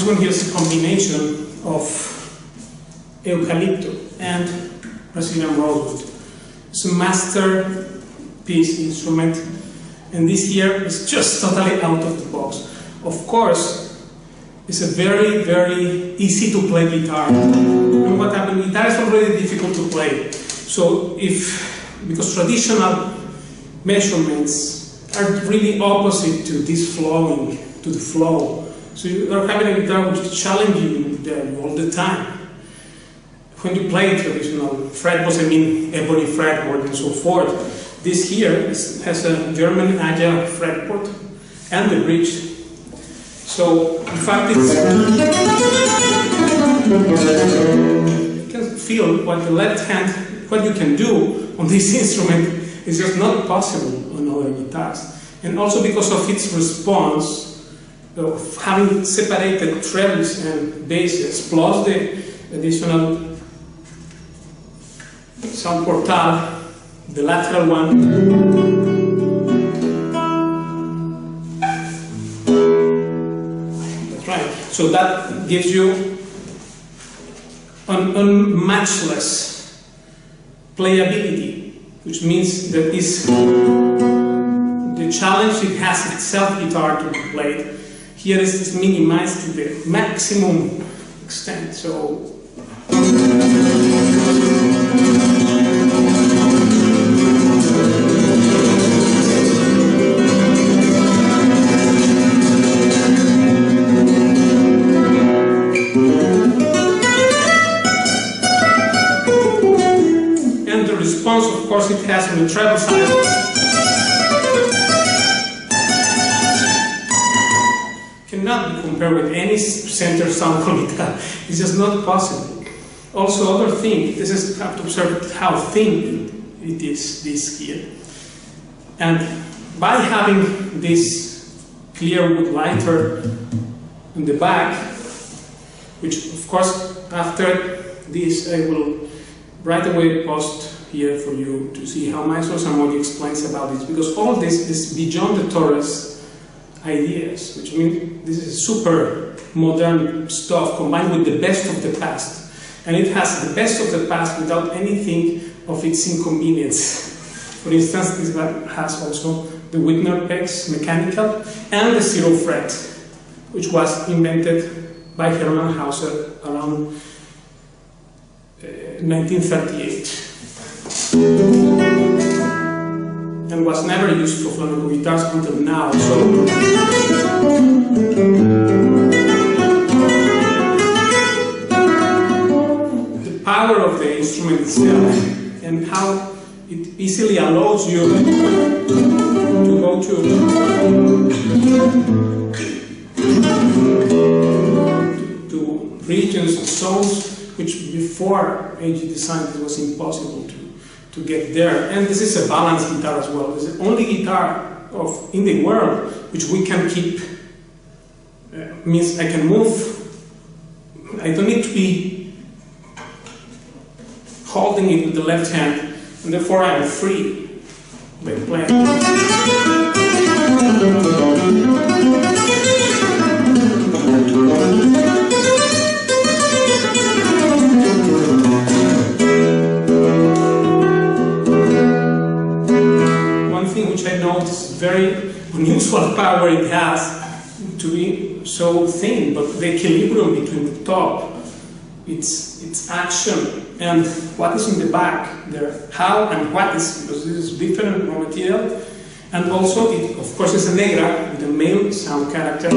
this one here is a combination of eucalyptus and Brazilian rosewood. It's a masterpiece instrument, and this here is just totally out of the box. Of course, it's a very, very easy to play guitar. And what happened, guitar is already difficult to play. So because traditional measurements are really opposite to this flowing, to the flow. So you are having a guitar which is challenging you all the time. When you play traditional fretboards, I mean ebony fretboard and so forth, this here has a German Haya fretboard and the bridge. So in fact you can feel what the left hand, what you can do on this instrument is just not possible on other guitars. And also because of its response, of having separated trebles and basses, plus the additional sound portal, the lateral one. That's right. So that gives you unmatchless playability, which means that the challenge it has itself guitar to be played. Here is minimized to the maximum extent. So and the response, of course, it has on the treble side. Cannot be compared with any center sound guitar. It's just not possible. Also, other thing, this is you have to observe how thin it is, this here. And by having this clear wood lighter in the back, which of course after this I will right away post here for you to see how Maestro Samori explains about this, because all this is beyond the Torres ideas, which means this is super modern stuff combined with the best of the past. And it has the best of the past without anything of its inconvenience. For instance, this one has also the Whitner pegs, mechanical, and the zero fret, which was invented by Hermann Hauser around 1938. And was never used for flamenco guitars until now. So the power of the instrument itself and how it easily allows you to go to regions and zones which before AG design it was impossible to get there. And this is a balanced guitar as well. It's the only guitar in the world which we can keep, means I can move, I don't need to be holding it with the left hand, and therefore I am free by playing. Which I know is very unusual power it has to be so thin, but the equilibrium between the top, its action, and what is in the back there, how and what is, because this is different raw material, and also it, of course, is a negra with a male sound character.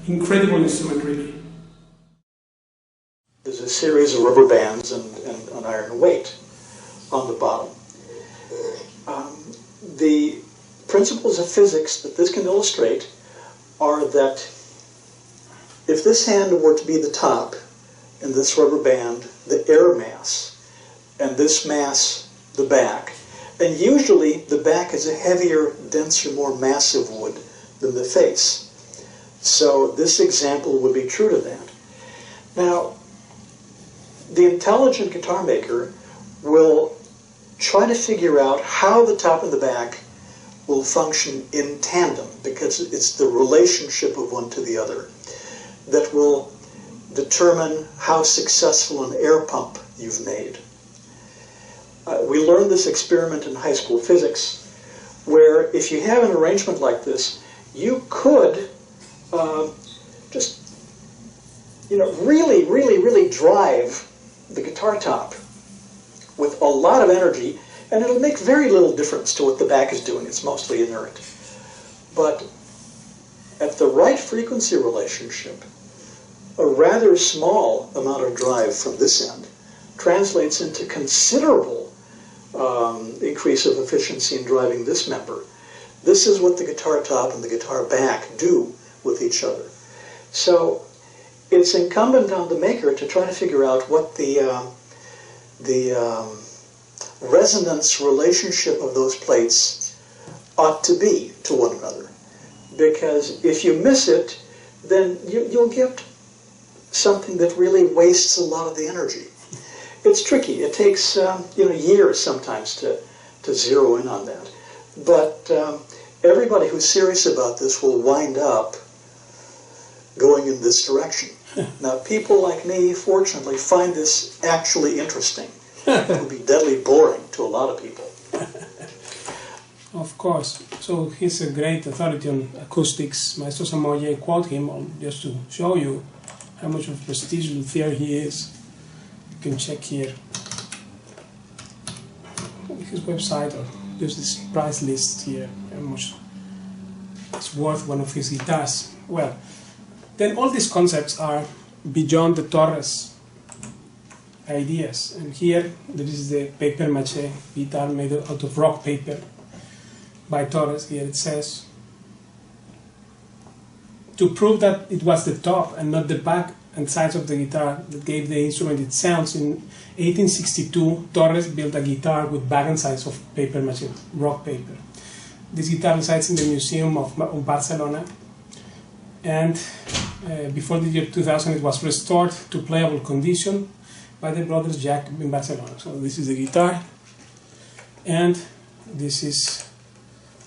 Incredible instrument, really. There's a series of iron weight on the bottom. The principles of physics that this can illustrate are that if this hand were to be the top and this rubber band the air mass, and this mass the back, and usually the back is a heavier, denser, more massive wood than the face. So this example would be true to that. Now, the intelligent guitar maker will try to figure out how the top and the back will function in tandem, because it's the relationship of one to the other that will determine how successful an air pump you've made. We learned this experiment in high school physics, where if you have an arrangement like this, you could just, really drive the guitar top with a lot of energy, and it'll make very little difference to what the back is doing. It's mostly inert. But at the right frequency relationship, a rather small amount of drive from this end translates into considerable increase of efficiency in driving this member. This is what the guitar top and the guitar back do with each other. So it's incumbent on the maker to try to figure out what the resonance relationship of those plates ought to be to one another. Because if you miss it, then you'll get something that really wastes a lot of the energy. It's tricky. It takes years sometimes to zero in on that. But everybody who's serious about this will wind up going in this direction. Now, people like me, fortunately, find this actually interesting. It would be deadly boring to a lot of people. Of course. So he's a great authority on acoustics. Maestro Samoye quote him just to show you how much of a prestigious luthier he is. You can check here his website, or just this price list here, how much it's worth one of his guitars. Well, then all these concepts are beyond the Torres ideas. And here there is the paper mache guitar made out of rock paper by Torres. Here it says, to prove that it was the top and not the back and sides of the guitar that gave the instrument its sounds, in 1862 Torres built a guitar with back and sides of paper mache, rock paper. This guitar resides in the Museum of Barcelona, and before the year 2000 it was restored to playable condition by the brothers Jack in Barcelona. So this is the guitar, and this is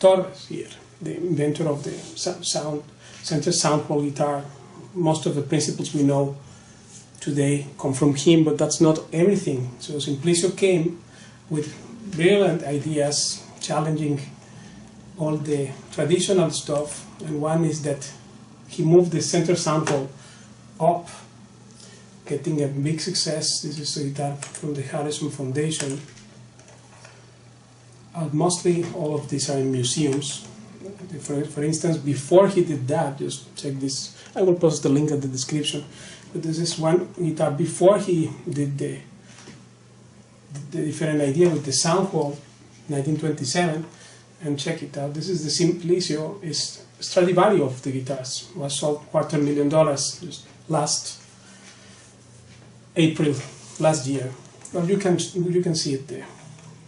Torres here, the inventor of the center sound hole guitar. Most of the principles we know today come from him, but that's not everything. So Simplicio came with brilliant ideas challenging all the traditional stuff, and one is that he moved the center sound hole up, getting a big success. This is a guitar from the Harrison Foundation. Mostly all of these are in museums. For instance, before he did that, just check this, I will post the link at the description, but this is one guitar before he did the different idea with the sound hole, 1927, and check it out. This is the Simplicio, is Stradivari of the guitars, was sold $250,000 just last April last year. Well, you can see it there,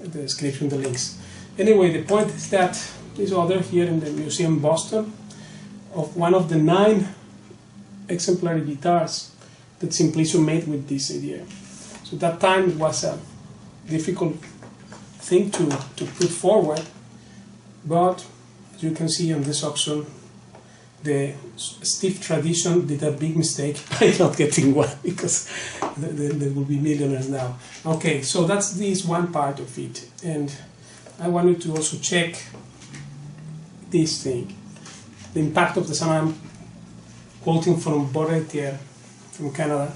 at the description, the links. Anyway, the point is that this other here in the museum Boston, of one of the 9 exemplary guitars that Simplicio made with this idea. So at that time it was a difficult thing to put forward, but as you can see on this auction, the stiff tradition did a big mistake by not getting one, because there will be millionaires now. Okay, so that's this one part of it, and I wanted to also check this thing, the impact of the sound. I'm quoting from Borretier from Canada.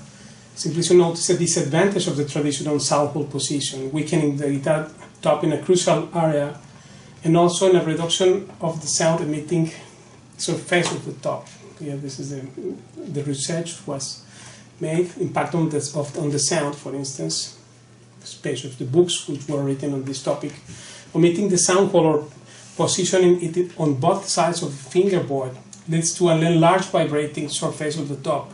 Simplicio noticed a disadvantage of the traditional sound hole position, weakening the guitar top in a crucial area, and also in a reduction of the sound emitting surface of the top. Here, this is the research was made, impact on the sound, for instance. especially the books which were written on this topic. Omitting the sound color, positioning it on both sides of the fingerboard leads to an enlarged vibrating surface of the top,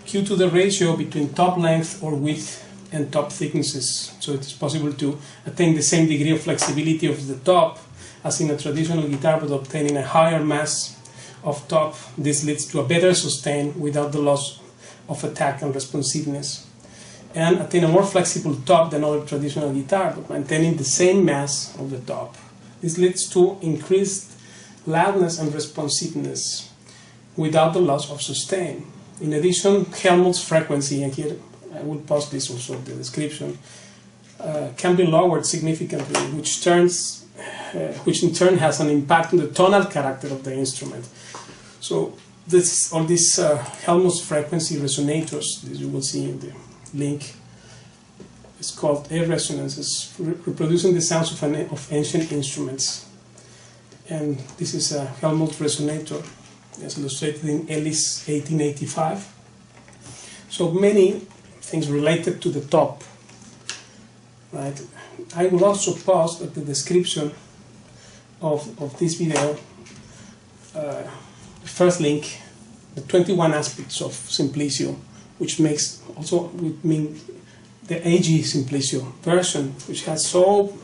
due to the ratio between top length or width and top thicknesses. So it is possible to attain the same degree of flexibility of the top as in a traditional guitar, but obtaining a higher mass of top. This leads to a better sustain without the loss of attack and responsiveness, and attain a more flexible top than other traditional guitar, but maintaining the same mass of the top. This leads to increased loudness and responsiveness without the loss of sustain. In addition, Helmholtz's frequency, and here I will post this also in the description, can be lowered significantly, which in turn has an impact on the tonal character of the instrument. So all these Helmholtz frequency resonators, as you will see in the link, is called air resonances, reproducing the sounds of ancient instruments. And this is a Helmholtz resonator, as illustrated in Ellis 1885. So many things related to the top. Right? I will also post at the description of this video the first link, the 21 aspects of Simplicio, which makes also the AG Simplicio version, which has so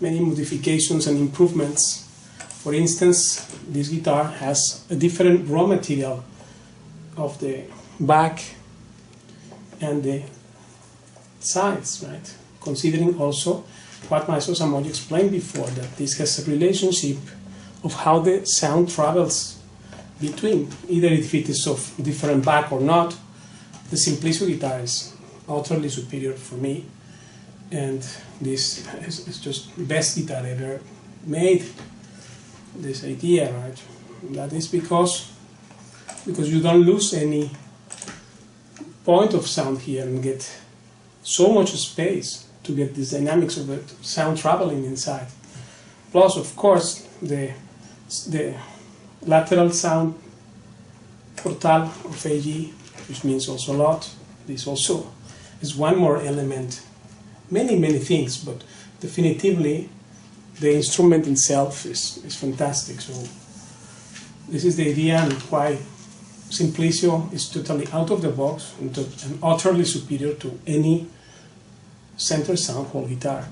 many modifications and improvements. For instance, this guitar has a different raw material of the back and the sides, right? Considering also what Maestro Samoy explained before, that this has a relationship of how the sound travels between, either if it is of different back or not. The Simplicio guitar is utterly superior for me, and this is just the best guitar ever made. This idea, right? That is because you don't lose any point of sound here and get so much space to get these dynamics of the sound traveling inside. Plus, of course, the lateral sound portal of AG, which means also a lot. This also is one more element. Many things, but definitively the instrument itself is fantastic. So this is the idea and why Simplicio is totally out of the box and utterly superior to any center sound whole guitar.